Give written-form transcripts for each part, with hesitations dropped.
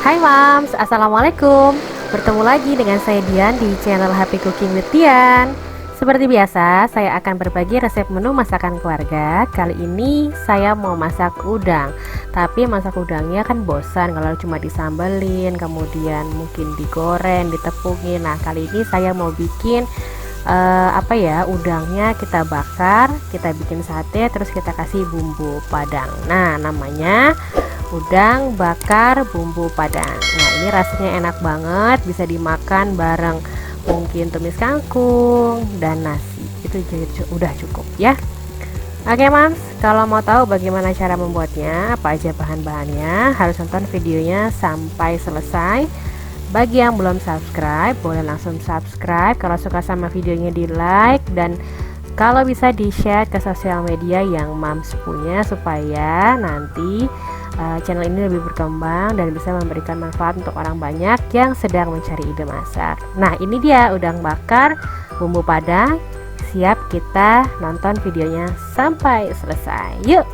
Hai Mams, Assalamualaikum. Bertemu lagi dengan saya Dian di channel Happy Cooking with Dian. Seperti biasa, saya akan berbagi resep menu masakan keluarga. Kali ini saya mau masak udang. Tapi masak udangnya kan bosan kalau cuma disambelin, kemudian mungkin digoreng, ditepungin. Nah, kali ini saya mau bikin udangnya kita bakar, kita bikin sate, terus kita kasih bumbu padang. Nah, namanya udang bakar bumbu padang. Nah, ini rasanya enak banget, bisa dimakan bareng mungkin tumis kangkung dan nasi. Itu udah cukup ya. Oke Mams, kalau mau tahu bagaimana cara membuatnya, apa aja bahan-bahannya, harus nonton videonya sampai selesai. Bagi yang belum subscribe, boleh langsung subscribe. Kalau suka sama videonya, di like, dan kalau bisa di share ke sosial media yang Mams punya, supaya nanti channel ini lebih berkembang dan bisa memberikan manfaat untuk orang banyak yang sedang mencari ide masak. Nah, ini dia udang bakar bumbu padang. Siap, kita nonton videonya sampai selesai. Yuk.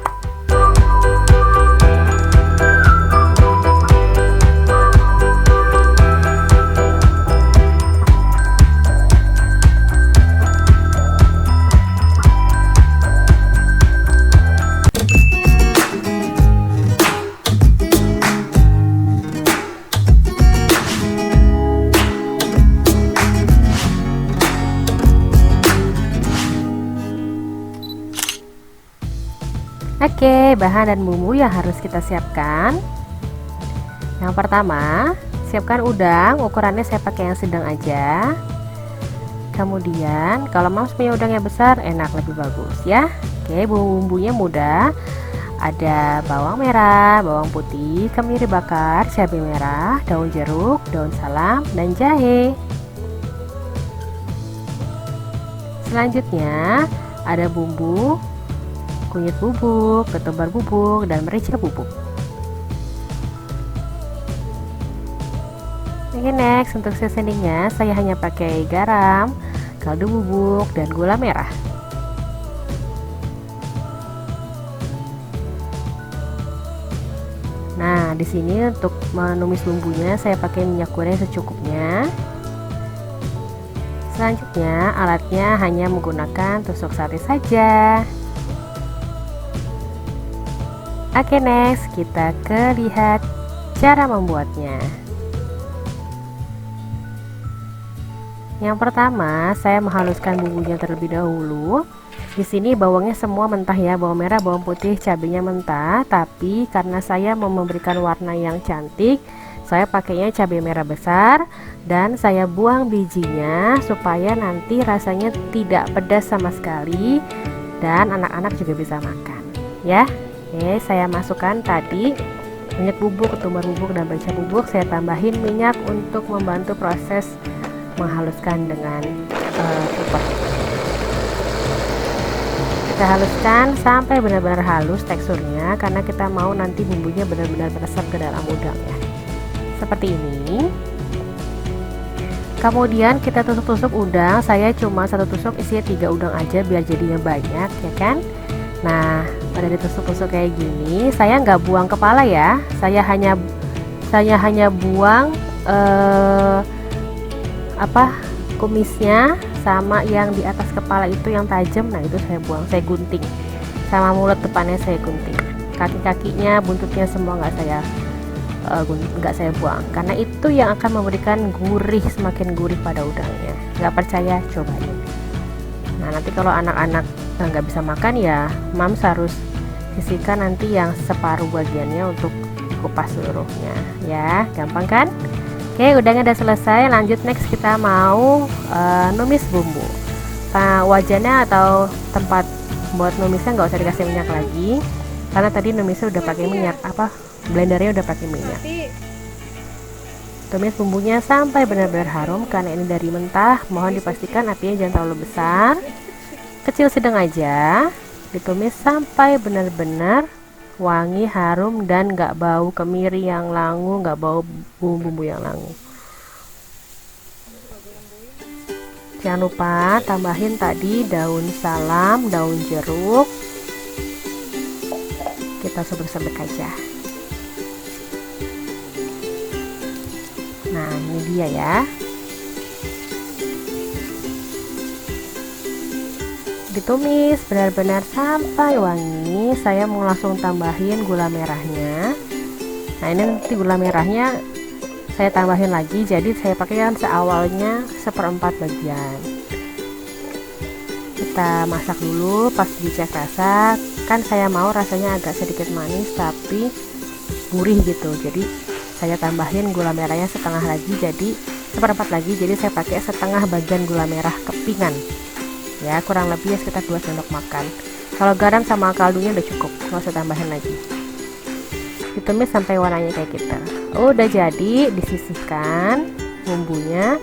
Oke, bahan dan bumbu yang harus kita siapkan. Yang pertama, siapkan udang, ukurannya saya pakai yang sedang aja. Kemudian, kalau Mams punya udang yang besar, enak, lebih bagus ya. Oke, bumbu-bumbunya mudah. Ada bawang merah, bawang putih, kemiri bakar, cabai merah, daun jeruk, daun salam, dan jahe. Selanjutnya, ada bumbu kunyit bubuk, ketumbar bubuk, dan merica bubuk. Oke, next untuk seasoningnya saya hanya pakai garam, kaldu bubuk, dan gula merah. Nah, di sini untuk menumis bumbunya saya pakai minyak goreng secukupnya. Selanjutnya, alatnya hanya menggunakan tusuk sate saja. Oke, next kita lihat cara membuatnya. Yang pertama, saya menghaluskan bumbunya terlebih dahulu. Di sini bawangnya semua mentah ya, bawang merah, bawang putih, cabenya mentah. Tapi karena saya mau memberikan warna yang cantik, saya pakainya cabai merah besar dan saya buang bijinya supaya nanti rasanya tidak pedas sama sekali dan anak-anak juga bisa makan ya. Oke, saya masukkan tadi minyak bubuk, ketumbar bubuk, dan merica bubuk. Saya tambahin minyak untuk membantu proses menghaluskan dengan kupat. Kita haluskan sampai benar-benar halus teksturnya, karena kita mau nanti bumbunya benar-benar meresap ke dalam udangnya. Seperti ini. Kemudian kita tusuk-tusuk udang. Saya cuma satu tusuk isinya 3 udang aja biar jadinya banyak, ya kan? Nah, pada ditusuk-tusuk kayak gini, saya nggak buang kepala ya. Saya hanya buang kumisnya sama yang di atas kepala itu yang tajam. Nah, itu saya buang, saya gunting. Sama mulut depannya saya gunting. Kaki-kakinya, buntutnya semua nggak saya buang, karena itu yang akan memberikan semakin gurih pada udangnya. Nggak percaya, cobain. Nah, nanti kalau anak-anak nggak bisa makan ya, Mams harus sisihkan nanti yang separuh bagiannya untuk kupas seluruhnya ya. Gampang kan? Oke, udangnya udah selesai. Lanjut, next kita mau numis bumbu. Nah, wajannya atau tempat buat numisnya nggak usah dikasih minyak lagi, karena tadi numisnya udah pakai minyak, blendernya udah pakai minyak. Tumis bumbunya sampai benar-benar harum, karena ini dari mentah. Mohon dipastikan apinya jangan terlalu besar, kecil sedang aja. Ditumis sampai benar-benar wangi, harum, dan gak bau kemiri yang langu, gak bau bumbu-bumbu yang langu. Jangan lupa tambahin tadi daun salam, daun jeruk. Kita sobek-sobek aja. Nah, ini dia ya. Ditumis benar-benar sampai wangi. Saya mau langsung tambahin gula merahnya. Nah, ini nanti gula merahnya saya tambahin lagi, jadi saya pakaikan seawalnya 1/4 bagian. Kita masak dulu, pas dicek rasa, kan saya mau rasanya agak sedikit manis tapi gurih gitu, jadi saya tambahin gula merahnya setengah lagi, jadi 1/4 lagi, jadi saya pakai setengah bagian gula merah kepingan ya, kurang lebih sekitar 2 sendok makan. Kalau garam sama kaldunya udah cukup, nggak usah tambahin lagi. Ditumis sampai warnanya kayak gitu. Udah jadi, disisihkan bumbunya.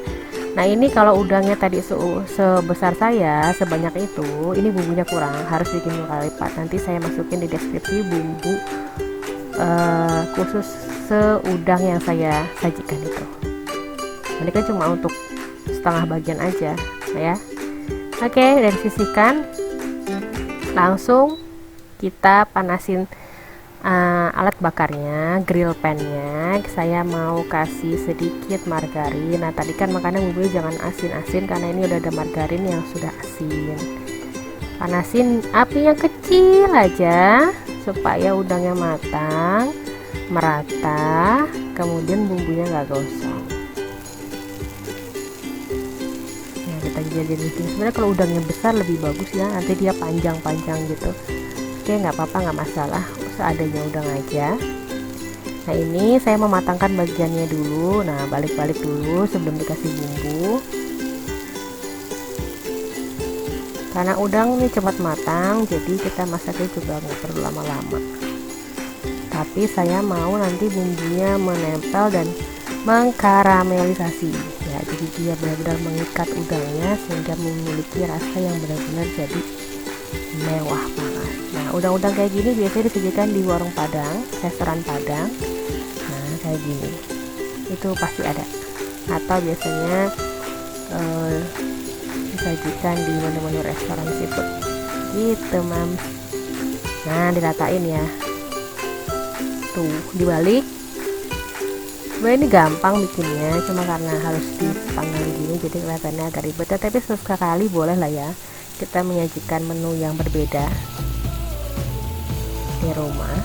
Nah, ini kalau udangnya tadi sebesar saya, sebanyak itu, ini bumbunya kurang, harus bikin 2 kali lipat. Nanti saya masukin di deskripsi bumbu khusus seudang yang saya sajikan itu. Ini kan cuma untuk setengah bagian aja ya. Oke, dan sisihkan. Langsung kita panasin alat bakarnya, grill pan-nya. Saya mau kasih sedikit margarin. Nah, tadi kan makanya bumbunya jangan asin-asin karena ini udah ada margarin yang sudah asin. Panasin apinya kecil aja supaya udangnya matang, merata, kemudian bumbunya nggak gosong. Nah, kita jadi sebenarnya kalau udangnya besar lebih bagus ya, nanti dia panjang-panjang gitu. Oke, nggak apa-apa, nggak masalah, seadanya udang aja. Nah, ini saya mematangkan bagiannya dulu. Nah, balik-balik dulu sebelum dikasih bumbu, karena udang ini cepat matang, jadi kita masaknya juga nggak perlu lama-lama. Tapi saya mau nanti bumbunya menempel dan mengkaramelisasi ya, jadi dia benar-benar mengikat udangnya sehingga memiliki rasa yang benar-benar jadi mewah banget. Nah, udang-udang kayak gini biasanya disajikan di warung Padang, restoran Padang. Nah, kayak gini itu pasti ada, atau biasanya disajikan di menu-menu restoran seafood gitu, Mams. Nah, diratain ya, tuh dibalik. Sebenarnya ini gampang bikinnya, cuma karena harus dipanggang gini jadi kelihatannya agak ribet, tapi sesekali boleh lah ya kita menyajikan menu yang berbeda di rumah.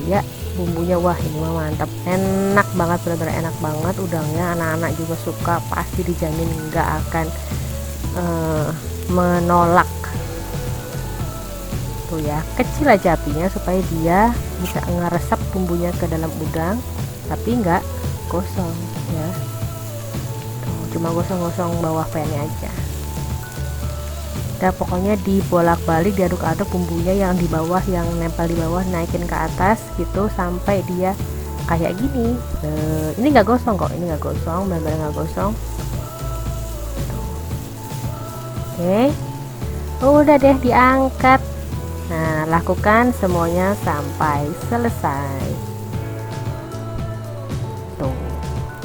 Ya, bumbunya wah ini mah mantap, enak banget, benar-benar enak banget udangnya. Anak-anak juga suka, pasti dijamin nggak akan menolak. Tuh ya, kecil aja apinya supaya dia bisa ngeresap bumbunya ke dalam udang tapi nggak gosong ya. Cuma gosong-gosong bawah pannya aja. Udah, pokoknya dibolak-balik, diaduk-aduk bumbunya yang di bawah, yang nempel di bawah naikin ke atas gitu sampai dia kayak gini. Ini nggak gosong kok, ini nggak gosong, benar-benar nggak gosong. Oke, udah deh, diangkat. Nah, lakukan semuanya sampai selesai. Tuh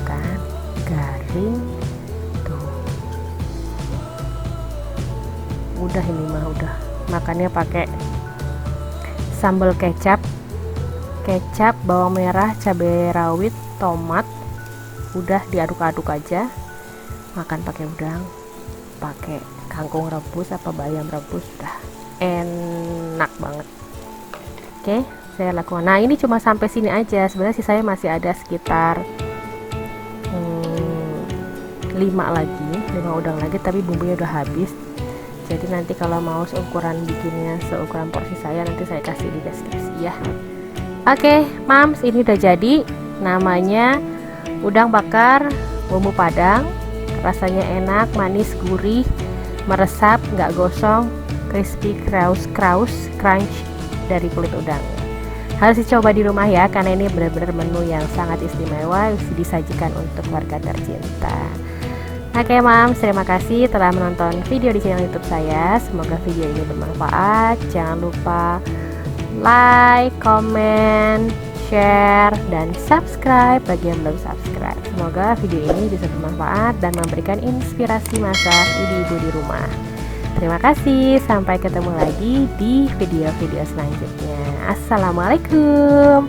kan, garing. Udah, ini mah udah makannya pakai sambal kecap, bawang merah, cabai rawit, tomat. Udah diaduk-aduk aja. Makan pakai udang, pakai kangkung rebus apa bayam rebus, udah enak banget. Oke, saya lakukan. Nah, ini cuma sampai sini aja. Sebenarnya sih saya masih ada sekitar 5 udang lagi, tapi bumbunya udah habis. Jadi nanti kalau mau seukuran bikinnya, seukuran porsi saya, nanti saya kasih di deskripsi ya. Oke, Mams, ini udah jadi. Namanya udang bakar bumbu Padang. Rasanya enak, manis, gurih, meresap, nggak gosong, crispy, crunch dari kulit udangnya. Harus dicoba di rumah ya, karena ini benar-benar menu yang sangat istimewa, disajikan untuk warga tercinta. Oke, Mams, terima kasih telah menonton video di channel YouTube saya. Semoga video ini bermanfaat. Jangan lupa like, comment, share, dan subscribe bagi yang belum subscribe. Semoga video ini bisa bermanfaat dan memberikan inspirasi masak ibu-ibu di rumah. Terima kasih, sampai ketemu lagi di video-video selanjutnya. Assalamualaikum.